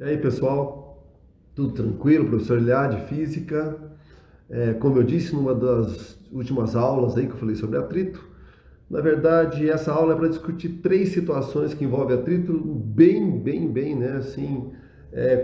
E aí, pessoal, tudo tranquilo? Professor Ilha de Física. Como eu disse numa das últimas aulas aí que eu falei sobre atrito, na verdade, essa aula é para discutir três situações que envolvem atrito bem, né, assim,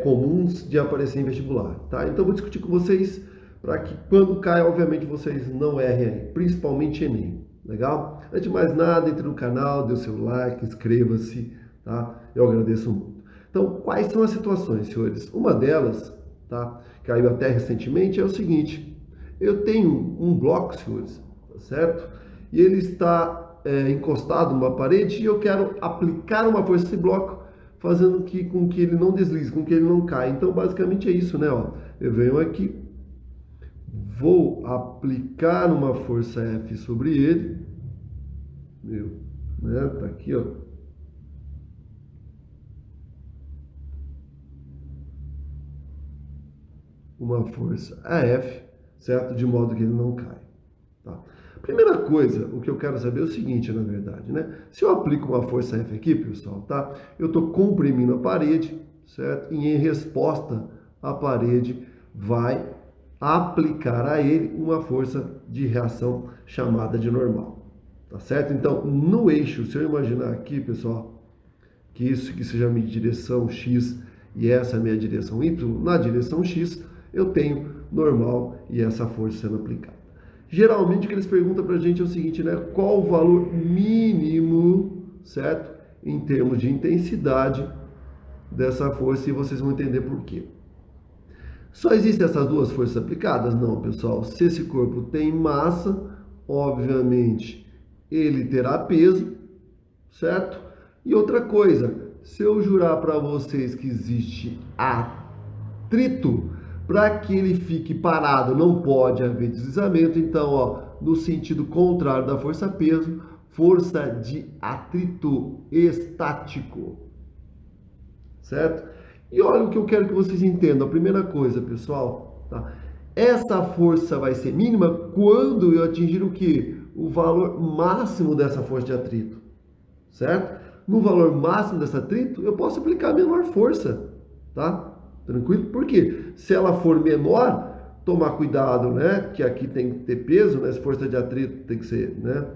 comuns de aparecer em vestibular, tá? Então, eu vou discutir com vocês para que quando cai, obviamente, vocês não errem aí, principalmente Enem, legal? Antes de mais nada, entre no canal, dê o seu like, inscreva-se, tá? Eu agradeço muito. Então, quais são as situações, senhores? Uma delas, tá, caiu até recentemente, é o seguinte: eu tenho um bloco, senhores, tá certo? E ele está encostado numa parede e eu quero aplicar uma força nesse bloco, fazendo com que ele não deslize, com que ele não caia. Então, basicamente é isso, né? Ó, eu venho aqui, vou aplicar uma força F sobre ele, meu, né? Tá aqui, ó. Uma força AF, certo? De modo que ele não cai. Tá? Primeira coisa, o que eu quero saber é o seguinte, na verdade, né? Se eu aplico uma força F aqui, pessoal, tá? Eu estou comprimindo a parede, certo? E em resposta, a parede vai aplicar a ele uma força de reação chamada de normal, tá certo? Então, no eixo, se eu imaginar aqui, pessoal, que isso que seja a minha direção X e essa é a minha direção Y, na direção X eu tenho normal e essa força sendo aplicada. Geralmente o que eles perguntam para a gente é o seguinte, né? Qual o valor mínimo, certo? Em termos de intensidade dessa força, e vocês vão entender por quê. Só existem essas duas forças aplicadas? Não, pessoal. Se esse corpo tem massa, obviamente ele terá peso, certo? E outra coisa, se eu jurar para vocês que existe atrito, para que ele fique parado não pode haver deslizamento, então, ó, no sentido contrário da força-peso, força de atrito estático, certo? E olha o que eu quero que vocês entendam. A primeira coisa, pessoal, tá? Essa força vai ser mínima quando eu atingir o quê? O valor máximo dessa força de atrito, certo? No valor máximo desse atrito, eu posso aplicar a menor força, tá? Tranquilo? Por quê? Se ela for menor, tomar cuidado, né? Que aqui tem que ter peso, né? Essa força de atrito tem que ser, né?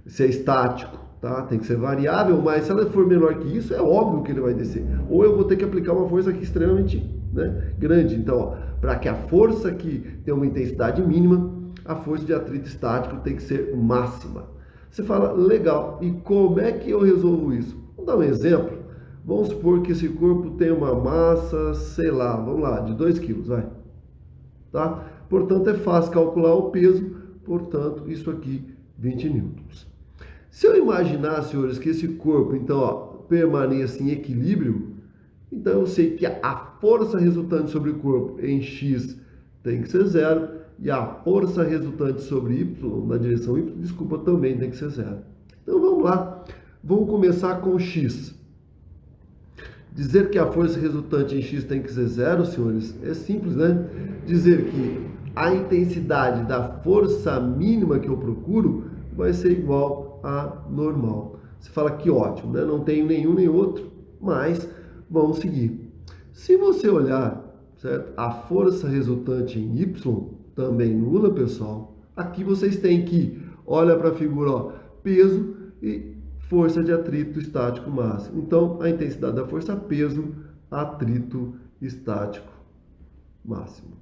Ser estático, tá? Tem que ser variável, mas se ela for menor que isso, é óbvio que ele vai descer. Ou eu vou ter que aplicar uma força aqui extremamente, né, grande. Então, para que a força que tem uma intensidade mínima, a força de atrito estático tem que ser máxima. Você fala, legal, e como é que eu resolvo isso? Vamos dar um exemplo. Vamos supor que esse corpo tem uma massa, sei lá, vamos lá, de 2 quilos, vai. Tá? Portanto, é fácil calcular o peso, portanto, isso aqui, 20 newtons. Se eu imaginar, senhores, que esse corpo, então, ó, permaneça em equilíbrio, então eu sei que a força resultante sobre o corpo em X tem que ser zero e a força resultante sobre Y, na direção Y, desculpa, também tem que ser zero. Então vamos lá, vamos começar com X. Dizer que a força resultante em X tem que ser zero, senhores, é simples, né? Dizer que a intensidade da força mínima que eu procuro vai ser igual a normal. Você fala que ótimo, né? Não tenho nenhum nem outro, mas vamos seguir. Se você olhar, certo? A força resultante em Y, também nula, pessoal. Aqui vocês têm que, olha para a figura, ó, peso e força de atrito estático máximo. Então, a intensidade da força peso, atrito estático máximo.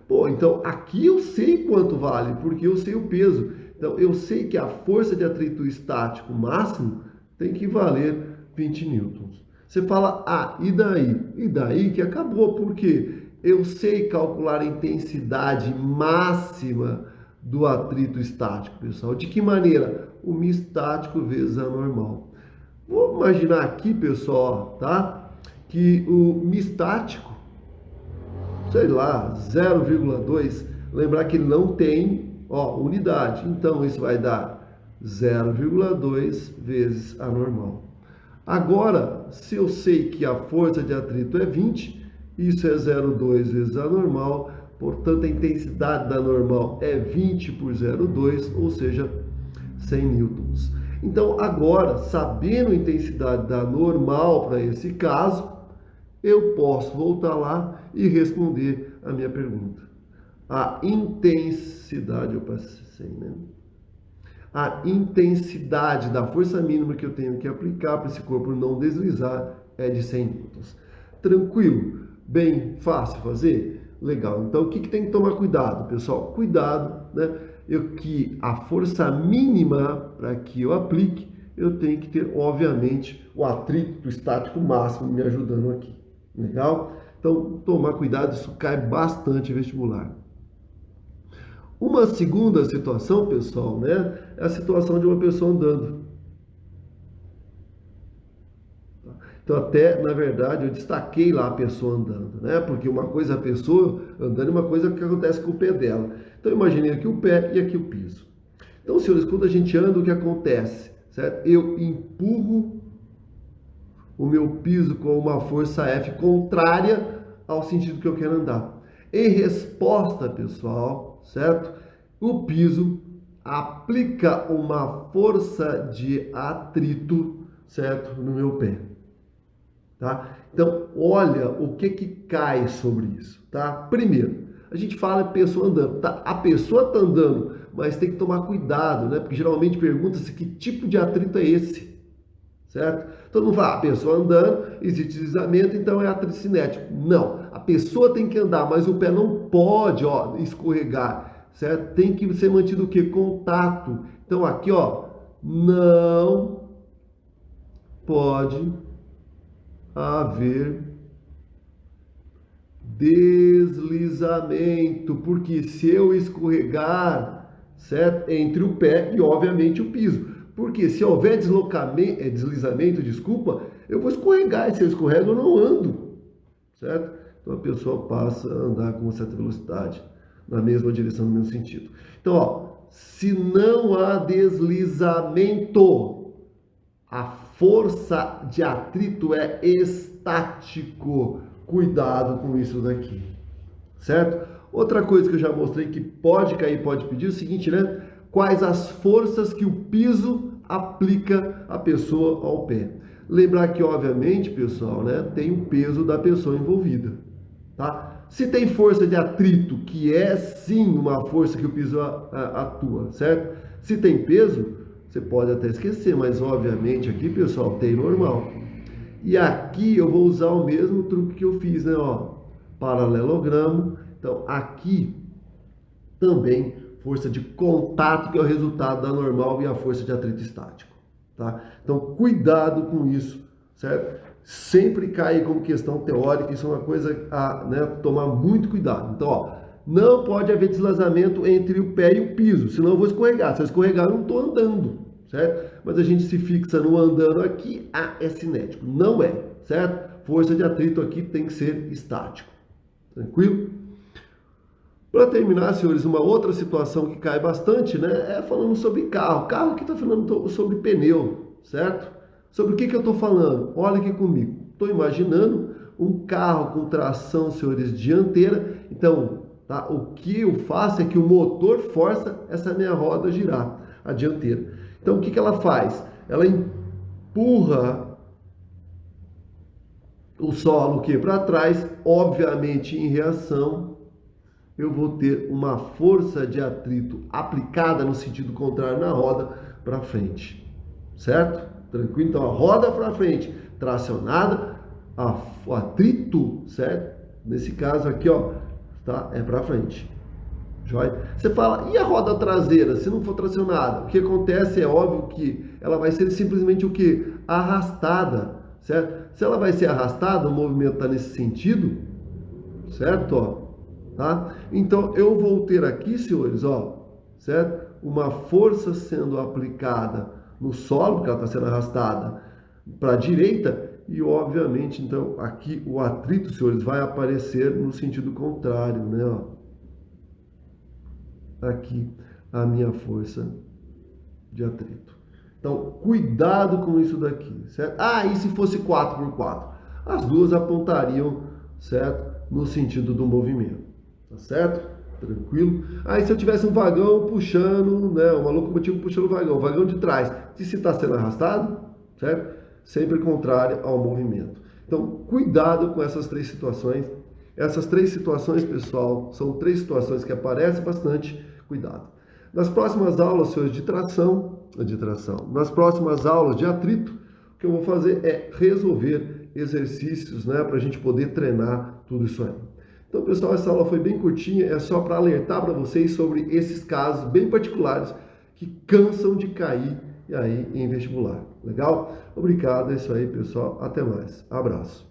Pô, então aqui eu sei quanto vale, porque eu sei o peso. Então, eu sei que a força de atrito estático máximo tem que valer 20 newtons. Você fala, ah, e daí? E daí que acabou, porque eu sei calcular a intensidade máxima do atrito estático, pessoal. De que maneira? O μ estático vezes a normal. Vou imaginar aqui, pessoal, tá? Que o μ estático, sei lá, 0,2, lembrar que ele não tem, ó, unidade. Então, isso vai dar 0,2 vezes a normal. Agora, se eu sei que a força de atrito é 20, isso é 0,2 vezes a normal, portanto, a intensidade da normal é 20 por 0,2, ou seja, 100 newtons. Então, agora, sabendo a intensidade da normal para esse caso, eu posso voltar lá e responder a minha pergunta. A intensidade, eu passei, né? A intensidade da força mínima que eu tenho que aplicar para esse corpo não deslizar é de 100 newtons. Tranquilo? Bem fácil fazer? Legal. Então, o que tem que tomar cuidado, pessoal? Cuidado, né? Que a força mínima para que eu aplique, eu tenho que ter, obviamente, o atrito estático máximo me ajudando aqui. Legal? Então, tomar cuidado, isso cai bastante em vestibular. Uma segunda situação, pessoal, né, é a situação de uma pessoa andando. Então, até, na verdade, eu destaquei lá a pessoa andando, né? Porque uma coisa é a pessoa andando e uma coisa é o que acontece com o pé dela. Então, imaginei aqui o pé e aqui o piso. Então, senhores, quando a gente anda, o que acontece? Certo? Eu empurro o meu piso com uma força F contrária ao sentido que eu quero andar. Em resposta, pessoal, certo? O piso aplica uma força de atrito, certo? No meu pé, tá? Então, olha o que cai sobre isso, tá? Primeiro, a gente fala pessoa andando, tá? A pessoa tá andando, mas tem que tomar cuidado, né? Porque geralmente pergunta-se que tipo de atrito é esse, certo? Todo mundo fala, a pessoa andando, existe deslizamento, então é atrito cinético. Não, a pessoa tem que andar, mas o pé não pode, ó, escorregar, certo? Tem que ser mantido o quê? Contato. Então aqui, ó, não pode haver deslizamento, porque se eu escorregar, certo? Entre o pé e obviamente o piso. Porque se houver deslizamento, desculpa, eu vou escorregar, e se eu escorrego eu não ando, certo? Então a pessoa passa a andar com uma certa velocidade, na mesma direção, no mesmo sentido. Então, ó, se não há deslizamento, a força de atrito é estático. Cuidado com isso daqui, certo? Outra coisa que eu já mostrei que pode cair, pode pedir é o seguinte, né? Quais as forças que o piso aplica à pessoa ao pé. Lembrar que, obviamente, pessoal, né, tem o peso da pessoa envolvida, tá? Se tem força de atrito, que é sim uma força que o piso atua, certo? Se tem peso, você pode até esquecer, mas obviamente aqui, pessoal, tem normal. E aqui eu vou usar o mesmo truque que eu fiz, né? Ó, paralelogramo. Então, aqui também força de contato, que é o resultado da normal, e a força de atrito estático, tá? Então, cuidado com isso, certo? Sempre cai como questão teórica, isso é uma coisa a, né, tomar muito cuidado. Então, ó, não pode haver deslizamento entre o pé e o piso, senão eu vou escorregar. Se eu escorregar, eu não estou andando, certo? Mas a gente se fixa no andando aqui, é cinético. Não é, certo? Força de atrito aqui tem que ser estático. Tranquilo? Para terminar, senhores, uma outra situação que cai bastante, né, é falando sobre carro. Carro aqui está falando sobre pneu, certo? Sobre o que eu estou falando? Olha aqui comigo. Estou imaginando um carro com tração, senhores, dianteira. Então, tá, o que eu faço é que o motor força essa minha roda a girar, a dianteira. Então, o que ela faz? Ela empurra o solo para trás, obviamente em reação eu vou ter uma força de atrito aplicada no sentido contrário na roda para frente, certo? Tranquilo? Então a roda para frente tracionada, o atrito, certo? Nesse caso aqui, ó, tá? É para frente. Joia? Você fala, e a roda traseira, se não for tracionada? O que acontece é óbvio que ela vai ser simplesmente o que? Arrastada, certo? Se ela vai ser arrastada, o movimento está nesse sentido, certo? Ó, tá? Então eu vou ter aqui, senhores, ó, certo? Uma força sendo aplicada no solo, porque ela está sendo arrastada para a direita, e obviamente, então, aqui o atrito, senhores, vai aparecer no sentido contrário, né? Ó. Aqui a minha força de atrito. Então, cuidado com isso daqui, certo? Ah, e se fosse 4x4? As duas apontariam, certo? No sentido do movimento, tá certo? Tranquilo? Aí se eu tivesse um vagão puxando, né? Uma locomotiva puxando o vagão de trás, e se está sendo arrastado, certo? Sempre contrário ao movimento. Então, cuidado com essas três situações. Essas três situações, pessoal, são três situações que aparecem bastante. Cuidado. Nas próximas aulas, senhores, de tração, nas próximas aulas de atrito, o que eu vou fazer é resolver exercícios, né, para a gente poder treinar tudo isso aí. Então, pessoal, essa aula foi bem curtinha, é só para alertar para vocês sobre esses casos bem particulares que cansam de cair e aí em vestibular. Legal? Obrigado, é isso aí, pessoal. Até mais. Abraço.